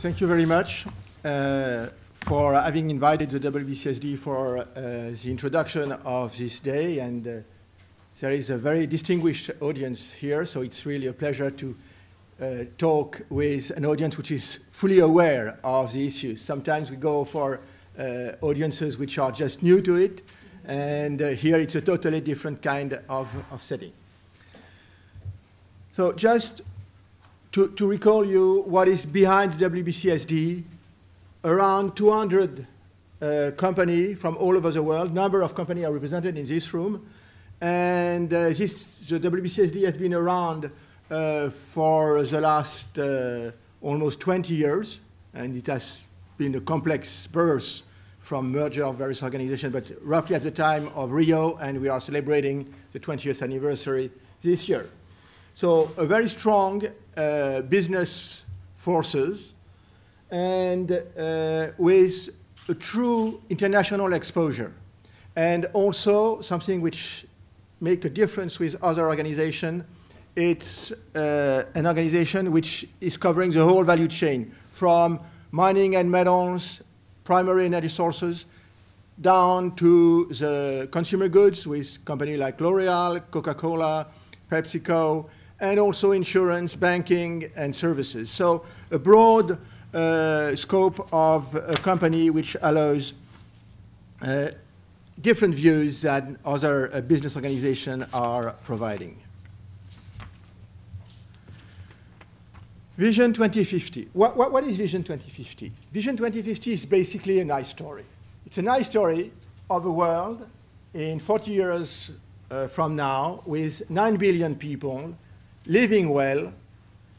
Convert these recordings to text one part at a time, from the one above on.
Thank you very much for having invited the WBCSD for the introduction of this day. And there is a very distinguished audience here, so it's really a pleasure to talk with an audience which is fully aware of the issues. Sometimes we go for audiences which are just new to it, and here it's a totally different kind of setting. So just to recall you what is behind WBCSD, around 200 companies from all over the world. Number of companies are represented in this room. And the WBCSD has been around for the last almost 20 years. And it has been a complex birth from merger of various organizations, but roughly at the time of Rio, and we are celebrating the 20th anniversary this year. So a very strong business forces and with a true international exposure, and also something which make a difference with other organizations. It's an organization which is covering the whole value chain, from mining and metals, primary energy sources, down to the consumer goods with companies like L'Oreal, Coca-Cola, PepsiCo, and also insurance, banking, and services. So a broad scope of a company which allows different views that other business organizations are providing. Vision 2050. What is Vision 2050? Vision 2050 is basically a nice story. It's a nice story of a world in 40 years from now with 9 billion people living well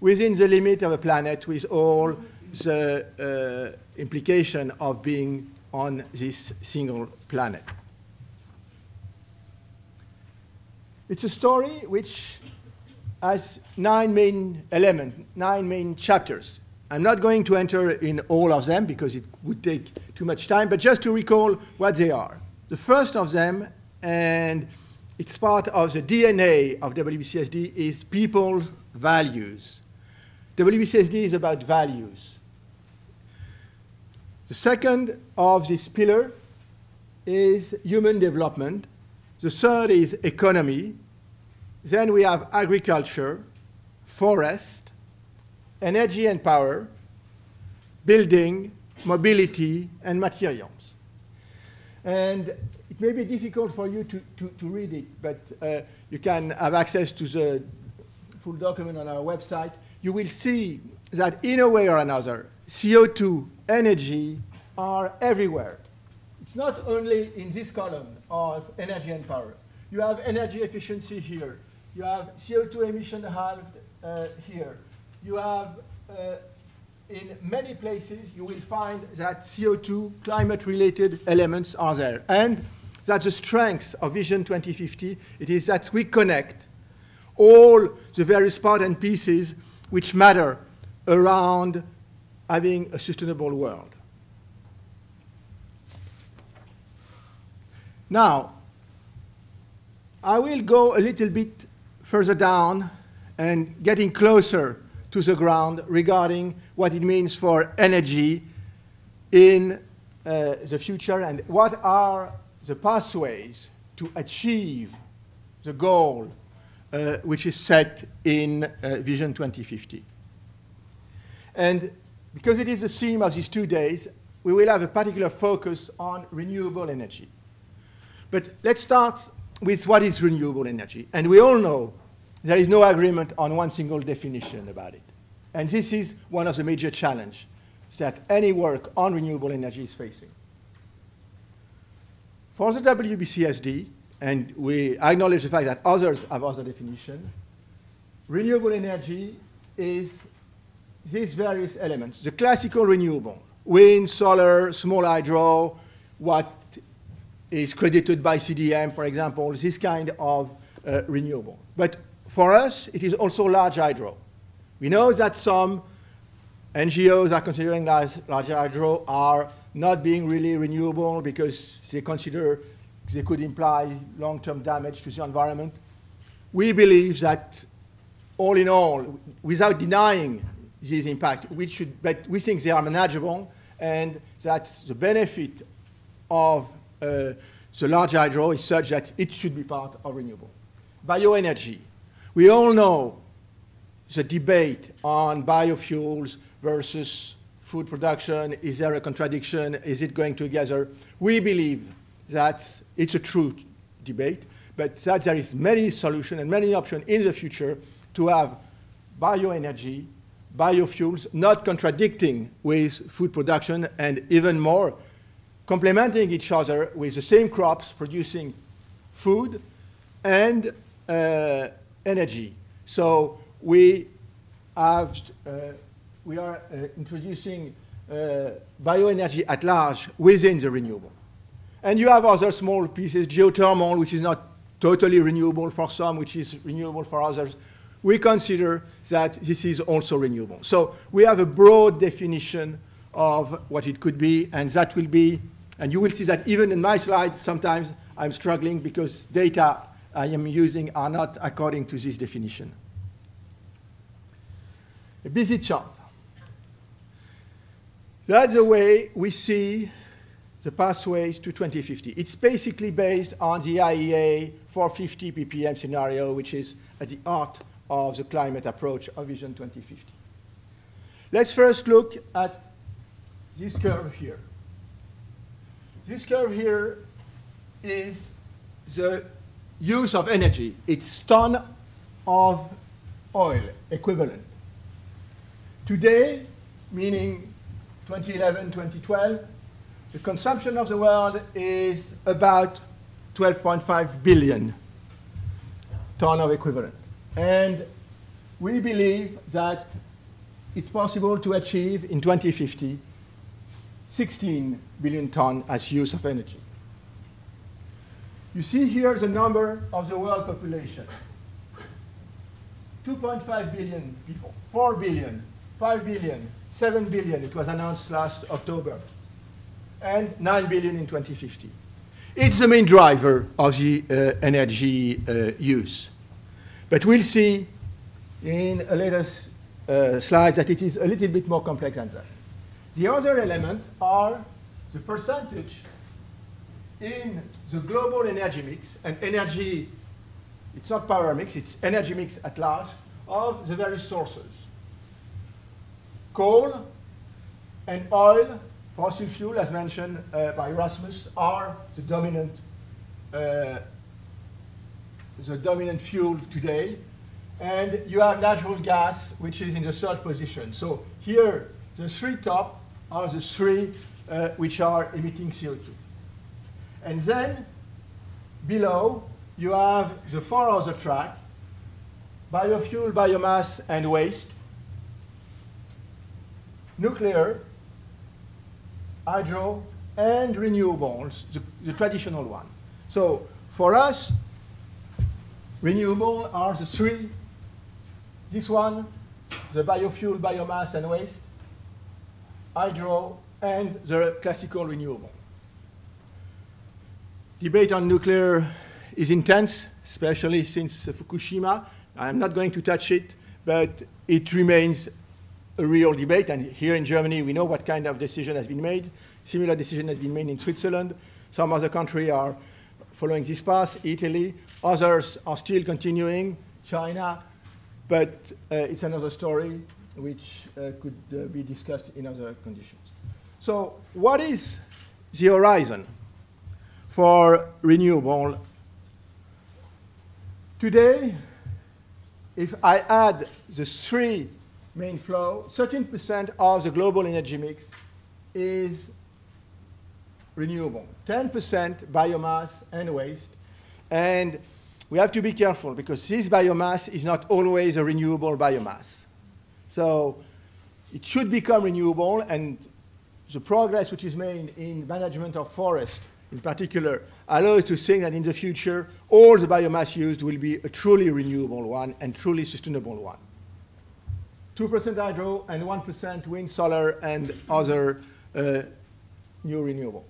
within the limit of a planet with all the implication of being on this single planet. It's a story which has 9 main elements, 9 main chapters. I'm not going to enter in all of them because it would take too much time, but just to recall what they are. The first of them, and it's part of the DNA of WBCSD, is people's values. WBCSD is about values. The second of this pillar is human development. The third is economy. Then we have agriculture, forest, energy and power, building, mobility, and materials. And it may be difficult for you to read it, but you can have access to the full document on our website. You will see that in a way or another, CO2, energy are everywhere. It's not only in this column of energy and power. You have energy efficiency here. You have CO2 emission halved here. You have, in many places, you will find that CO2 climate-related elements are there. And that's the strength of Vision 2050. It is that we connect all the various parts and pieces which matter around having a sustainable world. Now, I will go a little bit further down and getting closer to the ground regarding what it means for energy in the future and what are the pathways to achieve the goal which is set in Vision 2050. And because it is the theme of these 2 days, we will have a particular focus on renewable energy. But let's start with what is renewable energy. And we all know there is no agreement on one single definition about it. And this is one of the major challenges that any work on renewable energy is facing. For the WBCSD, and we acknowledge the fact that others have other definitions, renewable energy is these various elements. The classical renewable, wind, solar, small hydro, what is credited by CDM, for example, this kind of renewable. But for us, it is also large hydro. We know that some NGOs are considering large hydro are not being really renewable because they consider they could imply long-term damage to the environment. We believe that, all in all, without denying these impacts, but we think they are manageable, and that's the benefit of the large hydro is such that it should be part of renewable. Bioenergy. We all know the debate on biofuels versus food production. Is there a contradiction? Is it going together? We believe that it's a true debate, but that there is many solutions and many options in the future to have bioenergy, biofuels, not contradicting with food production, and even more, complementing each other with the same crops producing food and energy. So we are introducing bioenergy at large within the renewable. And you have other small pieces, geothermal, which is not totally renewable for some, which is renewable for others. We consider that this is also renewable. So we have a broad definition of what it could be, and that will be, and you will see that even in my slides, sometimes I'm struggling because data I am using are not according to this definition. A busy chart. That's the way we see the pathways to 2050. It's basically based on the IEA 450 ppm scenario, which is at the heart of the climate approach of Vision 2050. Let's first look at this curve here. This curve here is the use of energy. It's ton of oil equivalent. Today, meaning 2011, 2012, the consumption of the world is about 12.5 billion ton of equivalent. And we believe that it's possible to achieve in 2050 16 billion ton as use of energy. You see here the number of the world population. 2.5 billion people, 4 billion, 5 billion, 7 billion, it was announced last October, and 9 billion in 2050. It's the main driver of the energy use. But we'll see in a later slide that it is a little bit more complex than that. The other element are the percentage in the global energy mix, and energy, it's not power mix, it's energy mix at large, of the various sources. Coal and oil, fossil fuel, as mentioned by Rasmus, are the dominant fuel today. And you have natural gas, which is in the third position. So here, the three top are the three which are emitting CO2. And then, below, you have the four other track: biofuel, biomass, and waste, nuclear, hydro, and renewables, the traditional one. So for us, renewable are the three. This one, the biofuel, biomass, and waste, hydro, and the classical renewable. Debate on nuclear is intense, especially since Fukushima. I'm not going to touch it, but it remains a real debate. And here in Germany, we know what kind of decision has been made. Similar decision has been made in Switzerland. Some other countries are following this path, Italy. Others are still continuing, China. But it's another story which could be discussed in other conditions. So what is the horizon for renewable? Today, if I add the three main flow, 13% of the global energy mix is renewable, 10% biomass and waste. And we have to be careful because this biomass is not always a renewable biomass. So it should become renewable, and the progress which is made in management of forest in particular allows to think that in the future all the biomass used will be a truly renewable one and truly sustainable one. 2% hydro and 1% wind, solar, and other new renewable.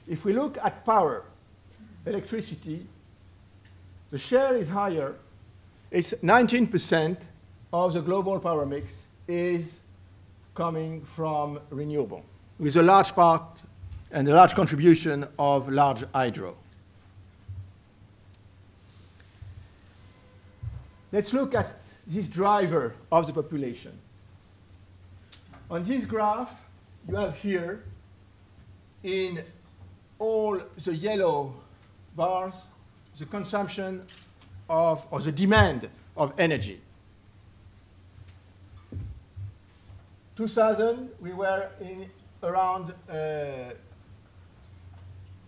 If we look at power, electricity, the share is higher. It's 19% of the global power mix is coming from renewable, with a large part and a large contribution of large hydro. Let's look at this driver of the population. On this graph, you have here, in all the yellow bars, the consumption of, or the demand of energy. 2000, we were in around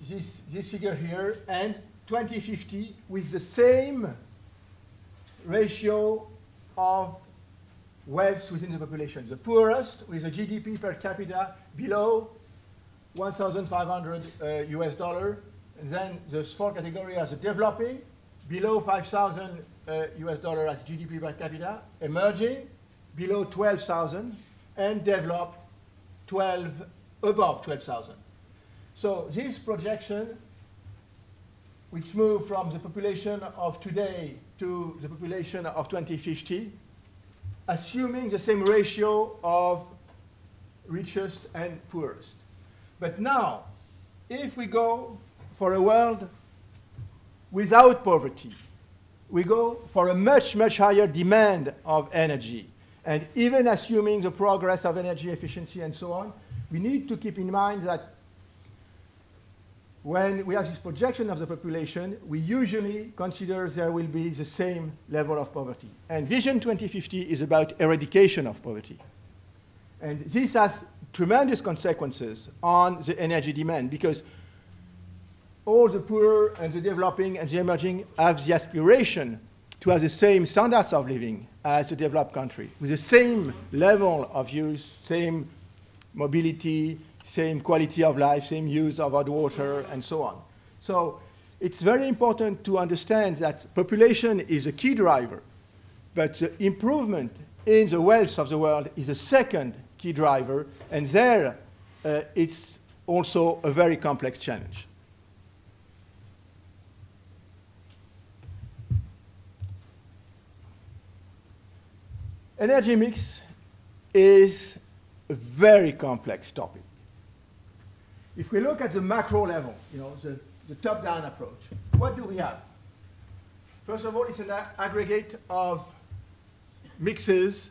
this figure here, and 2050 with the same ratio of wealth within the population. The poorest with a GDP per capita below 1,500 US dollar, and then the fourth category as a developing, below 5,000 US dollar as GDP per capita, emerging, below 12,000, and developed above 12,000. So this projection, which moved from the population of today to the population of 2050, assuming the same ratio of richest and poorest. But now, if we go for a world without poverty, we go for a much, much higher demand of energy. And even assuming the progress of energy efficiency and so on, we need to keep in mind that when we have this projection of the population, we usually consider there will be the same level of poverty. And Vision 2050 is about eradication of poverty. And this has tremendous consequences on the energy demand, because all the poor and the developing and the emerging have the aspiration to have the same standards of living as the developed country, with the same level of use, same mobility, same quality of life, same use of hot water, and so on. So it's very important to understand that population is a key driver, but the improvement in the wealth of the world is a second key driver, and there it's also a very complex challenge. Energy mix is a very complex topic. If we look at the macro level, the top-down approach, what do we have? First of all, it's an aggregate of mixes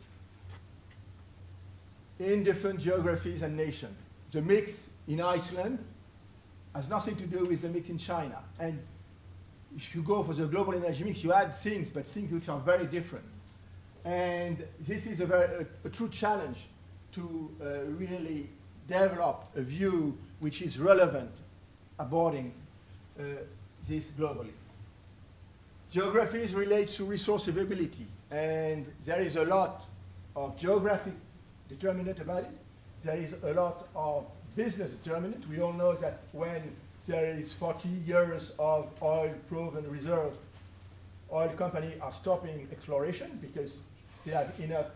in different geographies and nations. The mix in Iceland has nothing to do with the mix in China. And if you go for the global energy mix, you add things, but things which are very different. And this is a true challenge to really develop a view which is relevant aboarding this globally. Geographies relates to resource availability, and there is a lot of geographic determinant about it. There is a lot of business determinant. We all know that when there is 40 years of oil proven reserves, oil companies are stopping exploration because they have enough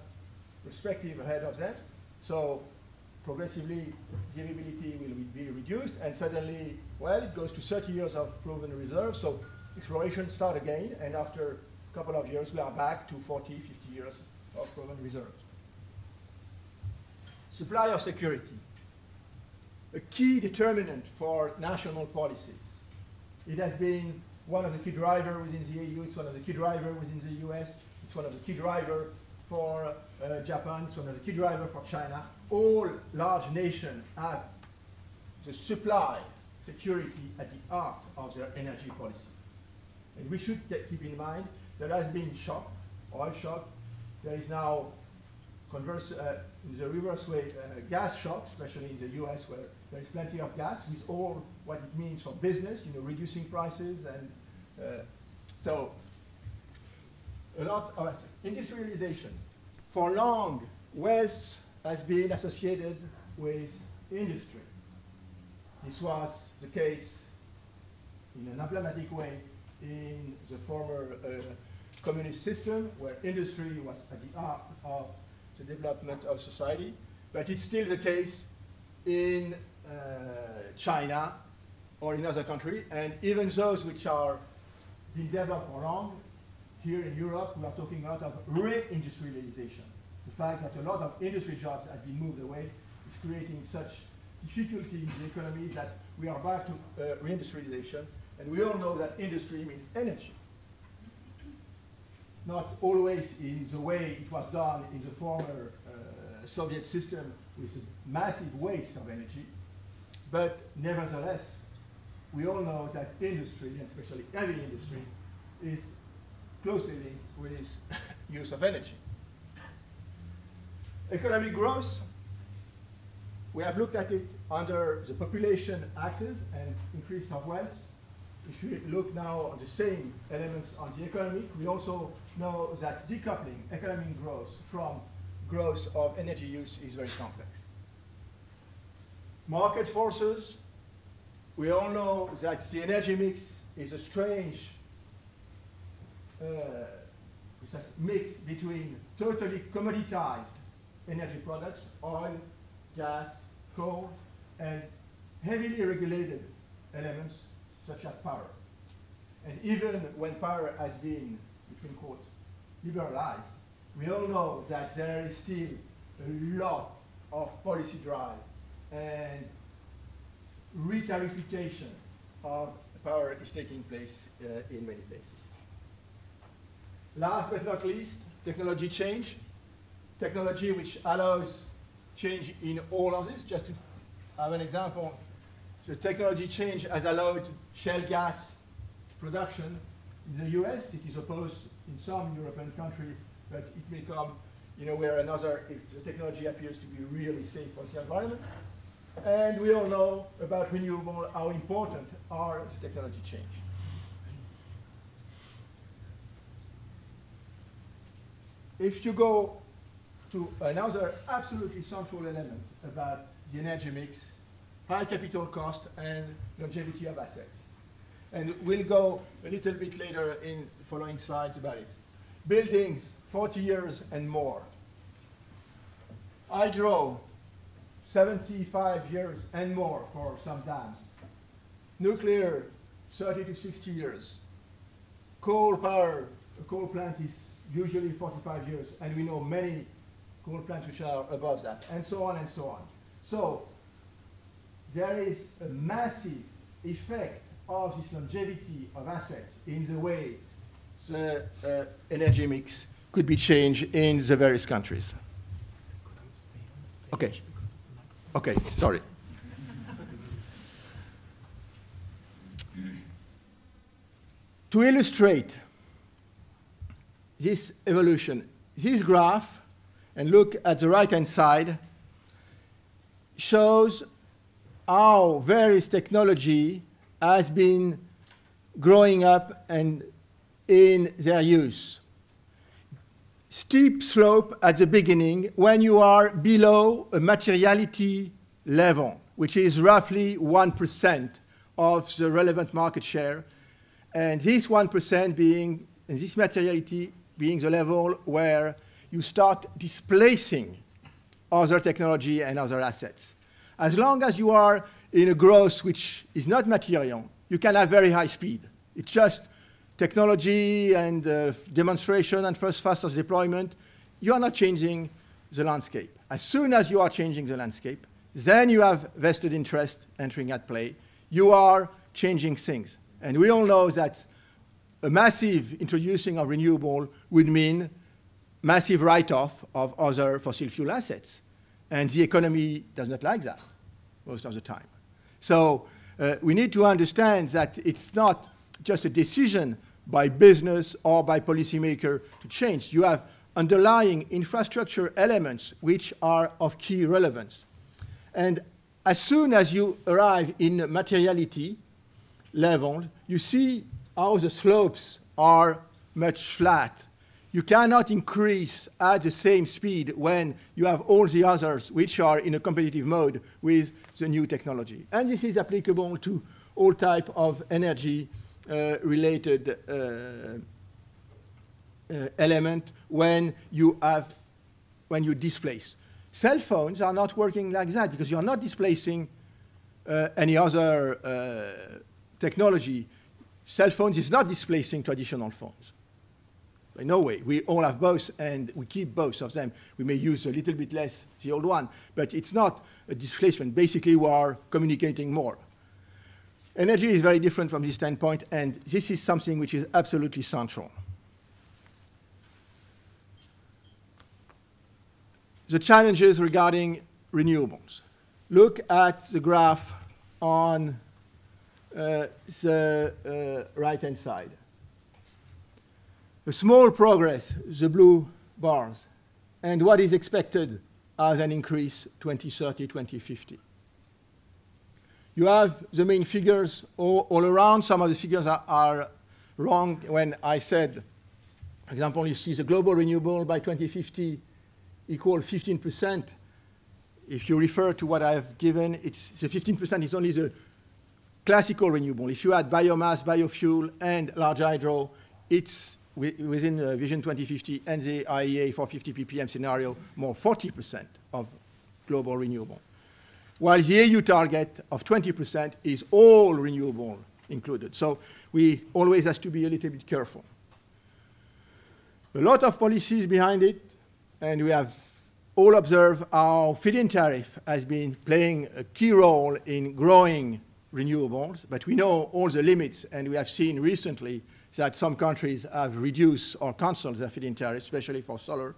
perspective ahead of them. So progressively, the availability will be reduced, and suddenly, well, it goes to 30 years of proven reserves, so exploration starts again, and after a couple of years, we are back to 40, 50 years of proven reserves. Supply of security, a key determinant for national policies. It has been one of the key drivers within the EU, it's one of the key drivers within the US, it's one of the key drivers for Japan, it's one of the key drivers for China. All large nations have the supply security at the heart of their energy policy. And we should keep in mind there has been shock, oil shock. There is now, in the reverse way, gas shock, especially in the US where there is plenty of gas, with all what it means for business, reducing prices. And so a lot of industrialization. For long, wealth has been associated with industry. This was the case in an emblematic way in the former communist system, where industry was at the heart of the development of society. But it's still the case in China or in other countries, and even those which are being developed for long. Here in Europe, we are talking a lot of reindustrialization. the fact that a lot of industry jobs have been moved away is creating such difficulty in the economy that we are back to reindustrialization. And we all know that industry means energy. Not always in the way it was done in the former Soviet system with a massive waste of energy. But nevertheless, we all know that industry, and especially heavy industry, is closely linked with its use of energy. Economic growth, we have looked at it under the population axis and increase of wealth. If we look now on the same elements on the economic, we also know that decoupling economic growth from growth of energy use is very complex. Market forces, we all know that the energy mix is a strange mix between totally commoditized energy products, oil, gas, coal, and heavily regulated elements such as power. And even when power has been, between quotes, liberalized, we all know that there is still a lot of policy drive and re-tarification of power is taking place in many places. Last but not least, technology change. Technology which allows change in all of this. Just to have an example, the technology change has allowed shale gas production in the US. It is opposed in some European countries, but it may come where another if the technology appears to be really safe for the environment. And we all know about renewable, how important are the technology change. If you go to another absolutely central element about the energy mix, high capital cost and longevity of assets. And we'll go a little bit later in the following slides about it. Buildings, 40 years and more. Hydro, 75 years and more for some dams. Nuclear, 30 to 60 years. Coal power, a coal plant is usually 45 years, and we know many coal plants which are above that, and so on and so on. So there is a massive effect of this longevity of assets in the way the energy mix could be changed in the various countries. Okay. Okay, sorry. To illustrate this evolution, this graph, and look at the right-hand side, shows how various technology has been growing up and in their use. Steep slope at the beginning when you are below a materiality level, which is roughly 1% of the relevant market share, and this 1% being, and this materiality being the level where you start displacing other technology and other assets. As long as you are in a growth which is not material, you can have very high speed. It's just technology and demonstration and first fastest deployment. You are not changing the landscape. As soon as you are changing the landscape, then you have vested interest entering at play. You are changing things. And we all know that a massive introducing of renewable would mean massive write-off of other fossil fuel assets. And the economy does not like that most of the time. So we need to understand that it's not just a decision by business or by policymaker to change. You have underlying infrastructure elements which are of key relevance. And as soon as you arrive in materiality level, you see how the slopes are much flat. You cannot increase at the same speed when you have all the others which are in a competitive mode with the new technology. And this is applicable to all type of energy related element when you displace. Cell phones are not working like that because you are not displacing any other technology. Cell phones is not displacing traditional phones. No way. We all have both, and we keep both of them. We may use a little bit less the old one, but it's not a displacement. Basically, we are communicating more. Energy is very different from this standpoint, and this is something which is absolutely central. The challenges regarding renewables. Look at the graph on the right-hand side. A small progress, the blue bars, and what is expected as an increase 2030, 2050. You have the main figures all around. Some of the figures are wrong. When I said, for example, you see the global renewable by 2050 equal 15%. If you refer to what I have given, it's the 15% is only the classical renewable. If you add biomass, biofuel, and large hydro, it's within Vision 2050 and the IEA 450 ppm scenario, more 40% of global renewable. While the EU target of 20% is all renewable included. So we always have to be a little bit careful. A lot of policies behind it, and we have all observed how feed-in tariff has been playing a key role in growing renewables, but we know all the limits, and we have seen recently that some countries have reduced or canceled their feed-in tariff, especially for solar.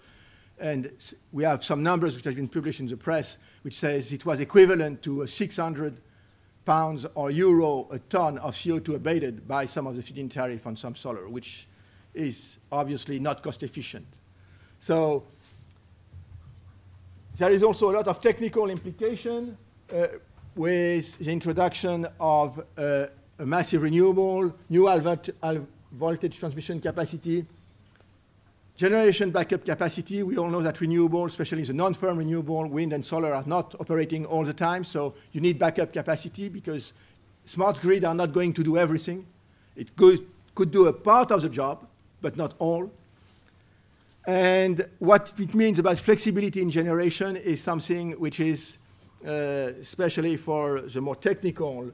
And we have some numbers which have been published in the press, which says it was equivalent to 600 pounds or euro a ton of CO2 abated by some of the feed-in tariff on some solar, which is obviously not cost efficient. So there is also a lot of technical implication with the introduction of a massive renewable, new high voltage transmission capacity, generation backup capacity. We all know that renewable, especially the non-firm renewable, wind and solar, are not operating all the time, so you need backup capacity because smart grid are not going to do everything. It could do a part of the job, but not all. And what it means about flexibility in generation is something which is, especially for the more technical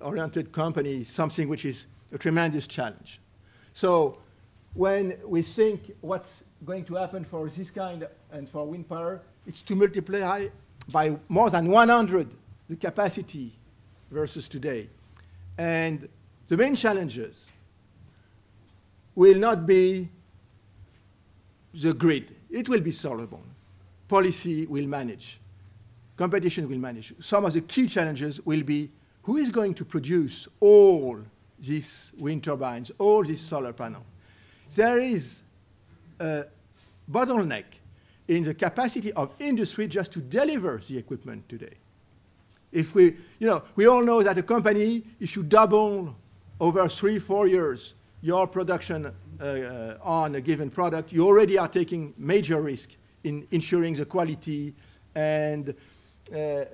oriented companies, something which is a tremendous challenge. So when we think what's going to happen for this kind and for wind power, it's to multiply by more than 100 the capacity versus today. And the main challenges will not be the grid. It will be solvable. Policy will manage. Competition will manage. Some of the key challenges will be who is going to produce all these wind turbines, all these solar panels. There is a bottleneck in the capacity of industry just to deliver the equipment today. If we all know that a company, if you double over 3-4 years your production on a given product, you already are taking major risk in ensuring the quality and the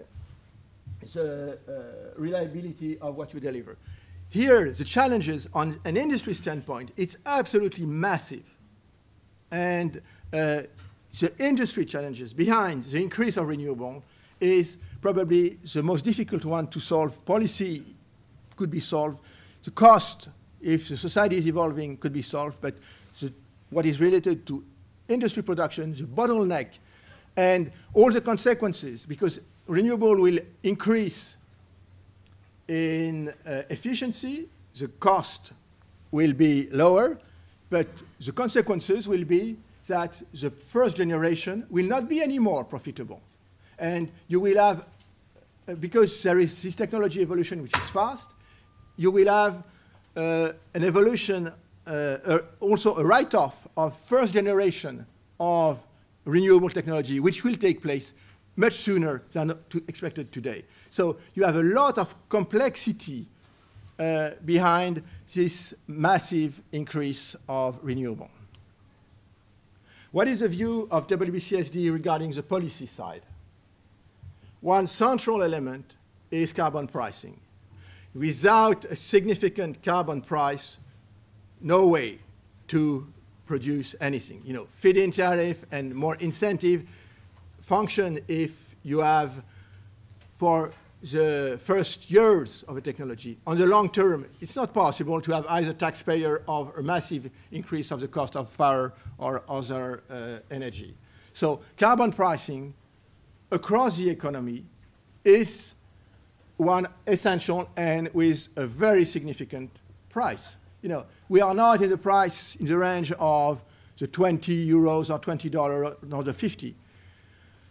reliability of what you deliver. Here, the challenges on an industry standpoint, it's absolutely massive. And the industry challenges behind the increase of renewable is probably the most difficult one to solve. Policy could be solved. The cost, if the society is evolving, could be solved. But what is related to industry production, the bottleneck, and all the consequences, because renewable will increase in efficiency, the cost will be lower, but the consequences will be that the first generation will not be any more profitable. And you will have, because there is this technology evolution which is fast, you will have an evolution, also a write-off of first generation of renewable technology, which will take place much sooner than expected today. So you have a lot of complexity behind this massive increase of renewable. What is the view of WBCSD regarding the policy side? One central element is carbon pricing. Without a significant carbon price, no way to produce anything. Feed-in tariff and more incentive function if you have, for the first years of a technology. On the long term, it's not possible to have either taxpayer or a massive increase of the cost of power or other energy. So carbon pricing across the economy is one essential and with a very significant price. You know, we are not in the price in the range of the 20 euros or $20 or the 50.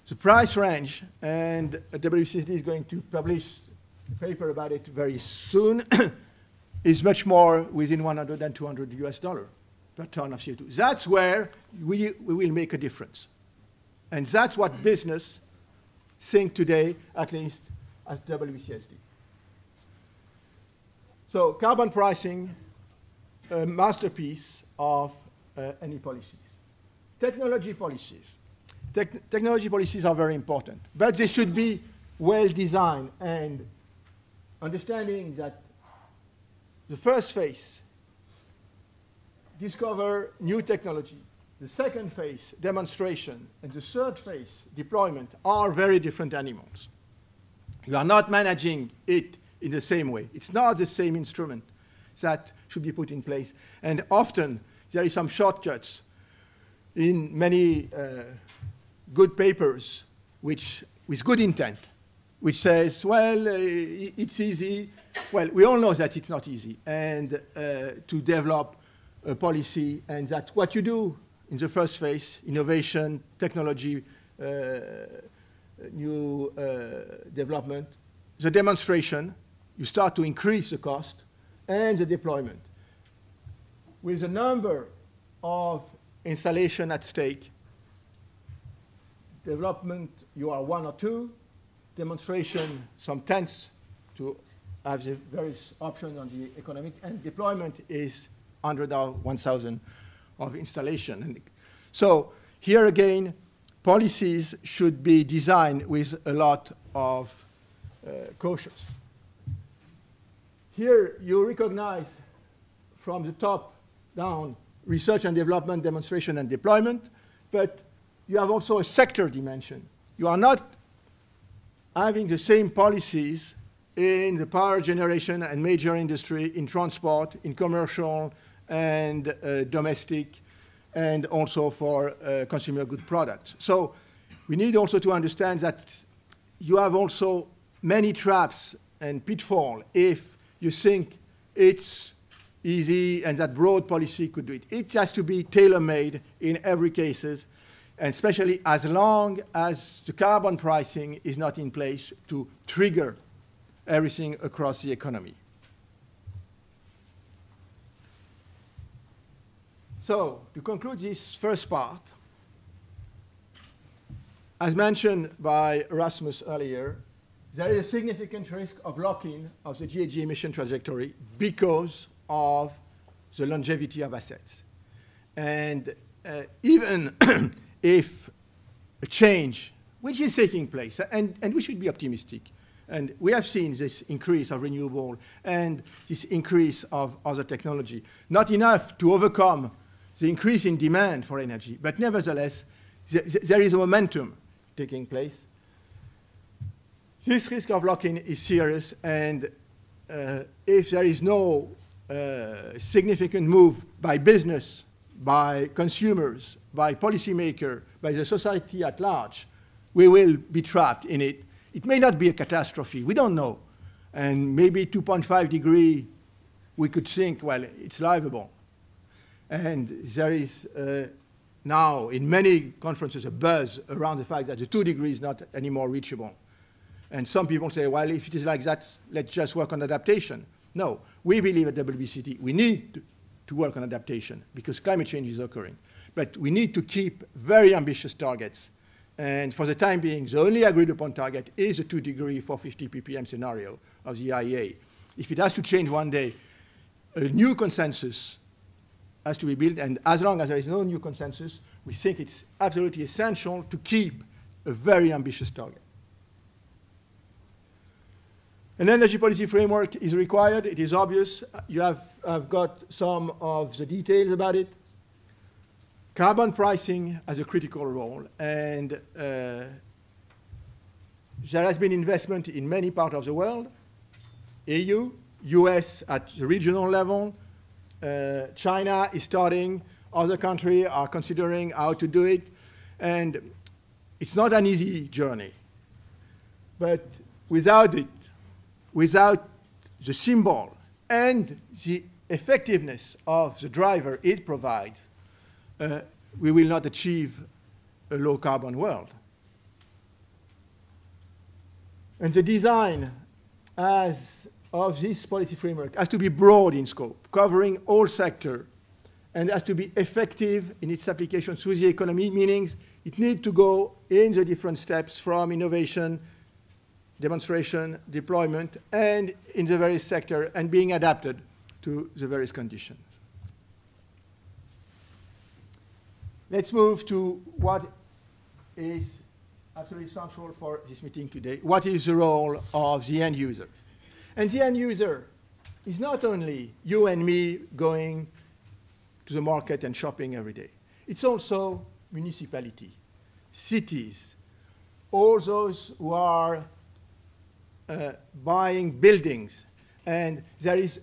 The price range, and WBCSD is going to publish a paper about it very soon, is much more within 100 and 200 US dollar per ton of CO2. That's where we will make a difference. And that's what business think today, at least at WBCSD. So carbon pricing, a masterpiece of any policies. Technology policies. Technology policies are very important, but they should be well designed, and understanding that the first phase, discover new technology, the second phase, demonstration, and the third phase, deployment, are very different animals. You are not managing it in the same way. It's not the same instrument that should be put in place, and often there is some shortcuts in many good papers which, with good intent, which says, well, it's easy. Well, we all know that it's not easy, and to develop a policy, and that what you do in the first phase, innovation, technology, new development, the demonstration, you start to increase the cost, and the deployment. With a number of installation at stake, development, you are 1 or 2, demonstration, some tens to have the various options on the economic, and deployment is 100 or 1,000 of installation. And so here again, policies should be designed with a lot of caution. Here you recognize from the top down research and development, demonstration and deployment, but you have also a sector dimension. You are not having the same policies in the power generation and major industry, in transport, in commercial and domestic, and also for consumer good products. So we need also to understand that you have also many traps and pitfalls if you think it's easy and that broad policy could do it. It has to be tailor-made in every case, and especially as long as the carbon pricing is not in place to trigger everything across the economy. So, to conclude this first part, as mentioned by Erasmus earlier, there is a significant risk of lock-in of the GHG emission trajectory because of the longevity of assets. And even if a change, which is taking place, and we should be optimistic, and we have seen this increase of renewable and this increase of other technology, not enough to overcome the increase in demand for energy, but nevertheless, there is a momentum taking place. This risk of lock-in is serious, and if there is no significant move by business, by consumers, by policymakers, by the society at large, we will be trapped in it. It may not be a catastrophe, we don't know. And maybe 2.5 degrees, we could think, well, it's livable. And there is now, in many conferences, a buzz around the fact that the 2 degrees is not anymore reachable. And some people say, well, if it is like that, let's just work on adaptation. No, we believe at WBCSD we need to work on adaptation because climate change is occurring. But we need to keep very ambitious targets. And for the time being, the only agreed upon target is a 2 degree 450 ppm scenario of the IEA. If it has to change one day, a new consensus has to be built. And as long as there is no new consensus, we think it's absolutely essential to keep a very ambitious target. An energy policy framework is required. It is obvious. I've got some of the details about it. Carbon pricing has a critical role, and there has been investment in many parts of the world, EU, US at the regional level, China is starting, other countries are considering how to do it, and it's not an easy journey. But without it, without the symbol and the effectiveness of the driver it provides, we will not achieve a low-carbon world. And the design of this policy framework has to be broad in scope, covering all sectors, and has to be effective in its application through the economy, meaning it needs to go in the different steps from innovation, demonstration, deployment, and in the various sectors, and being adapted to the various conditions. Let's move to what is absolutely central for this meeting today. What is the role of the end user? And the end user is not only you and me going to the market and shopping every day. It's also municipality, cities, all those who are buying buildings, and there is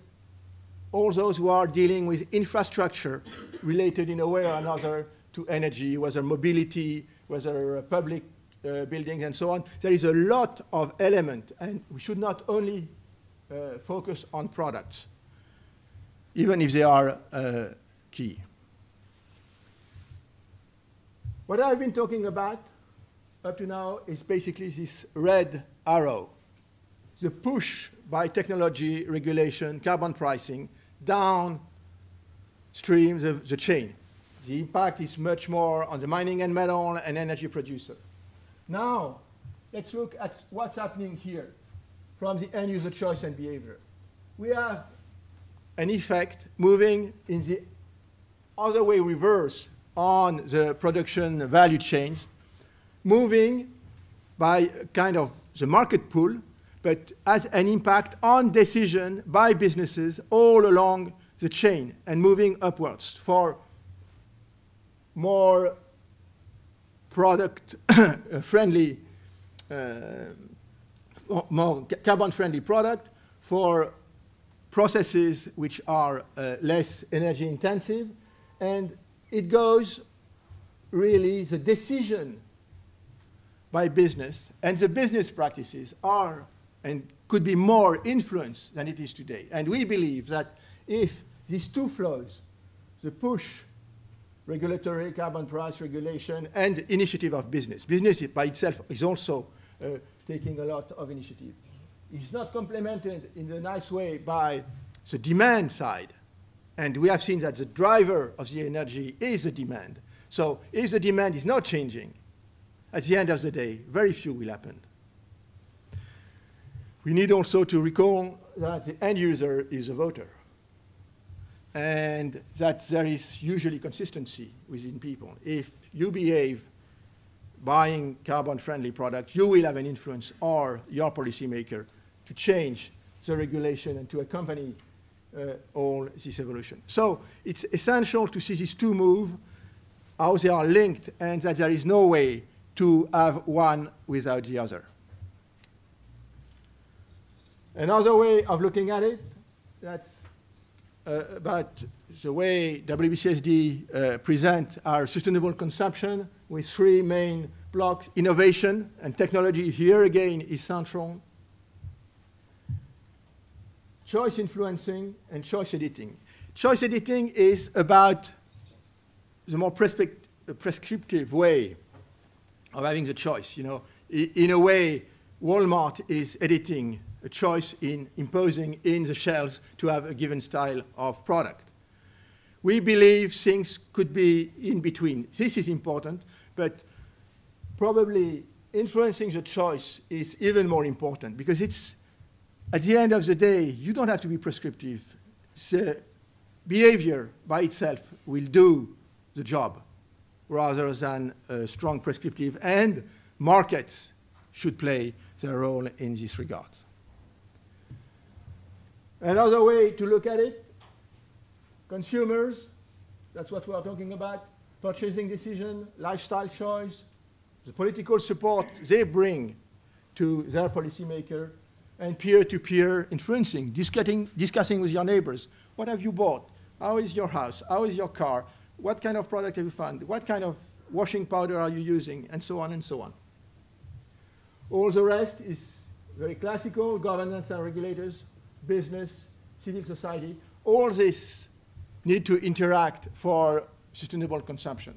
all those who are dealing with infrastructure related in a way or another to energy, whether mobility, whether public buildings and so on. There is a lot of elements, and we should not only focus on products, even if they are key. What I've been talking about up to now is basically this red arrow, the push by technology, regulation, carbon pricing, downstream the chain. The impact is much more on the mining and metal and energy producer. Now, let's look at what's happening here from the end user choice and behavior. We have an effect moving in the other way reverse on the production value chains, moving by kind of the market pull, but has an impact on decision by businesses all along the chain and moving upwards for more product-friendly, more carbon-friendly product, for processes which are less energy-intensive, and it goes really the decision by business, and the business practices are and could be more influenced than it is today. And we believe that if these two flows, the push, regulatory, carbon price regulation, and initiative of business. Business by itself is also taking a lot of initiative. It's not complemented in a nice way by the demand side. And we have seen that the driver of the energy is the demand. So if the demand is not changing, at the end of the day, very few will happen. We need also to recall that the end user is a voter, and that there is usually consistency within people. If you behave buying carbon-friendly products, you will have an influence, or your policymaker, to change the regulation and to accompany all this evolution. So it's essential to see these two move, how they are linked, and that there is no way to have one without the other. Another way of looking at it, that's about the way WBCSD present our sustainable consumption with three main blocks. Innovation and technology here again is central. Choice influencing and choice editing. Choice editing is about the more prescriptive way of having the choice. You know, in a way, Walmart is editing a choice in imposing in the shelves to have a given style of product. We believe things could be in between. This is important, but probably influencing the choice is even more important, because it's, at the end of the day, you don't have to be prescriptive. The behavior by itself will do the job rather than a strong prescriptive, and markets should play their role in this regard. Another way to look at it, consumers, that's what we are talking about, purchasing decision, lifestyle choice, the political support they bring to their policymaker, and peer-to-peer influencing, discussing with your neighbors. What have you bought? How is your house? How is your car? What kind of product have you found? What kind of washing powder are you using? And so on and so on. All the rest is very classical: governments and regulators, business, civil society. All this need to interact for sustainable consumption.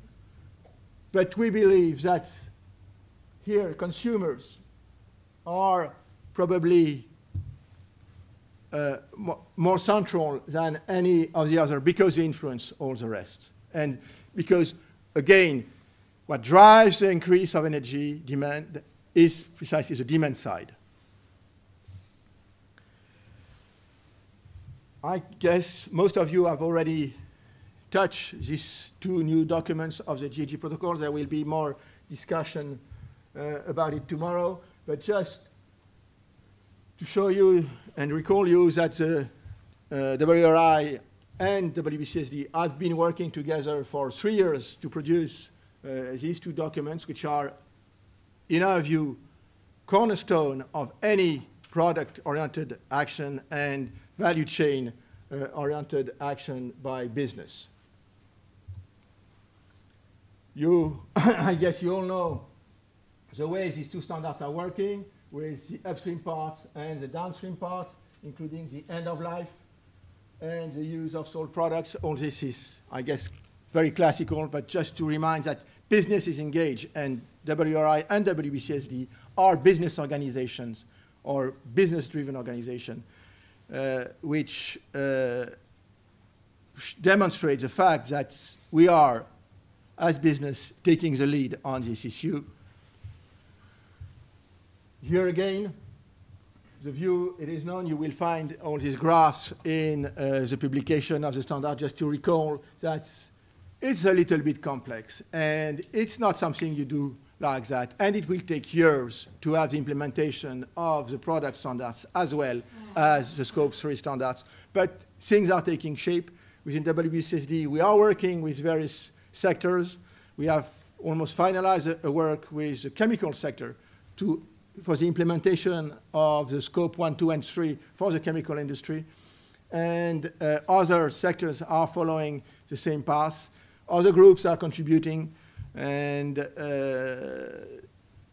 But we believe that here consumers are probably more central than any of the other because they influence all the rest. And because, again, what drives the increase of energy demand is precisely the demand side. I guess most of you have already touched these two new documents of the GHG protocol. There will be more discussion about it tomorrow, but just to show you and recall you that the WRI and WBCSD have been working together for 3 years to produce these two documents, which are, in our view, cornerstone of any product-oriented action and value chain-oriented action by business. I guess you all know the way these two standards are working, with the upstream part and the downstream part, including the end of life and the use of sold products. All this is, I guess, very classical, but just to remind that business is engaged, and WRI and WBCSD are business organizations or business-driven organizations, which demonstrate the fact that we are, as business, taking the lead on this issue. Here again, the view, it is known, you will find all these graphs in the publication of the standard, just to recall that it's a little bit complex, and it's not something you do like that, and it will take years to have the implementation of the product standards as well as the Scope 3 standards. But things are taking shape. Within WBCSD, we are working with various sectors. We have almost finalized a work with the chemical sector for the implementation of the Scope 1, 2, and 3 for the chemical industry. And other sectors are following the same path. Other groups are contributing. And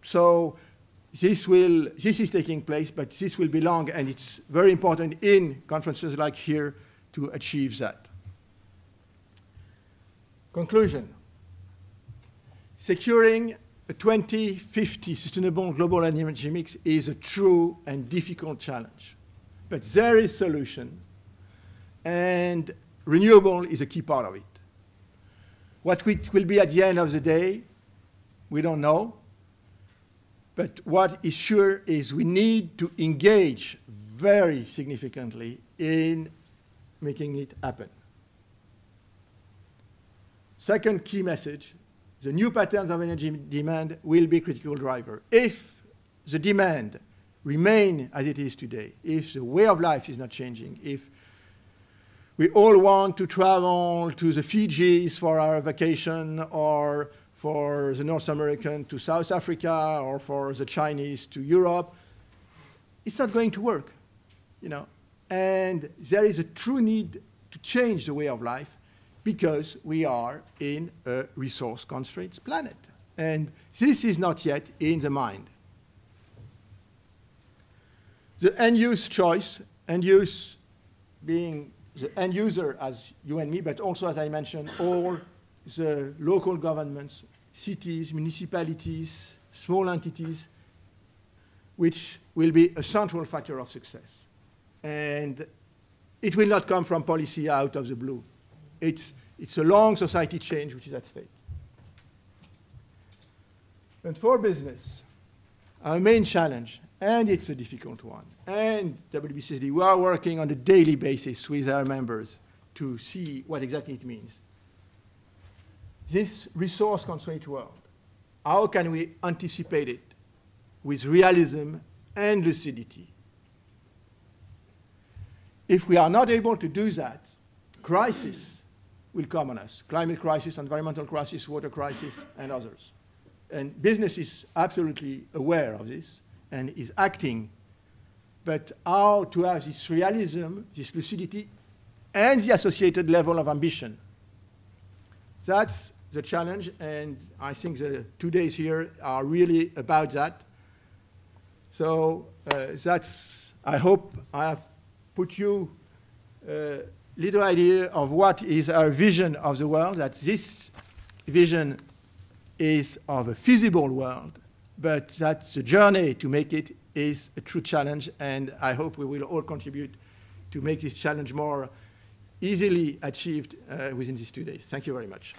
so this is taking place, but this will be long, and it's very important in conferences like here to achieve that. Conclusion. Securing a 2050 sustainable global energy mix is a true and difficult challenge. But there is a solution, and renewable is a key part of it. What it will be at the end of the day, we don't know. But what is sure is we need to engage very significantly in making it happen. Second key message, the new patterns of energy demand will be a critical driver. If the demand remains as it is today, if the way of life is not changing, if we all want to travel to the Fijis for our vacation, or for the North American to South Africa, or for the Chinese to Europe, it's not going to work, you know. And there is a true need to change the way of life, because we are in a resource-constrained planet. And this is not yet in the mind. The end-use choice, end-use being the end user as you and me, but also, as I mentioned, all the local governments, cities, municipalities, small entities, which will be a central factor of success. And it will not come from policy out of the blue. It's a long society change which is at stake. And for business, our main challenge, and it's a difficult one, and WBCSD, we are working on a daily basis with our members to see what exactly it means. This resource-constrained world, how can we anticipate it with realism and lucidity? If we are not able to do that, crisis will come on us. Climate crisis, environmental crisis, water crisis, and others. And business is absolutely aware of this, and is acting, but how to have this realism, this lucidity, and the associated level of ambition. That's the challenge, and I think the 2 days here are really about that. So I hope I have put you a little idea of what is our vision of the world, that this vision is of a feasible world, but that the journey to make it is a true challenge, and I hope we will all contribute to make this challenge more easily achieved within these 2 days. Thank you very much.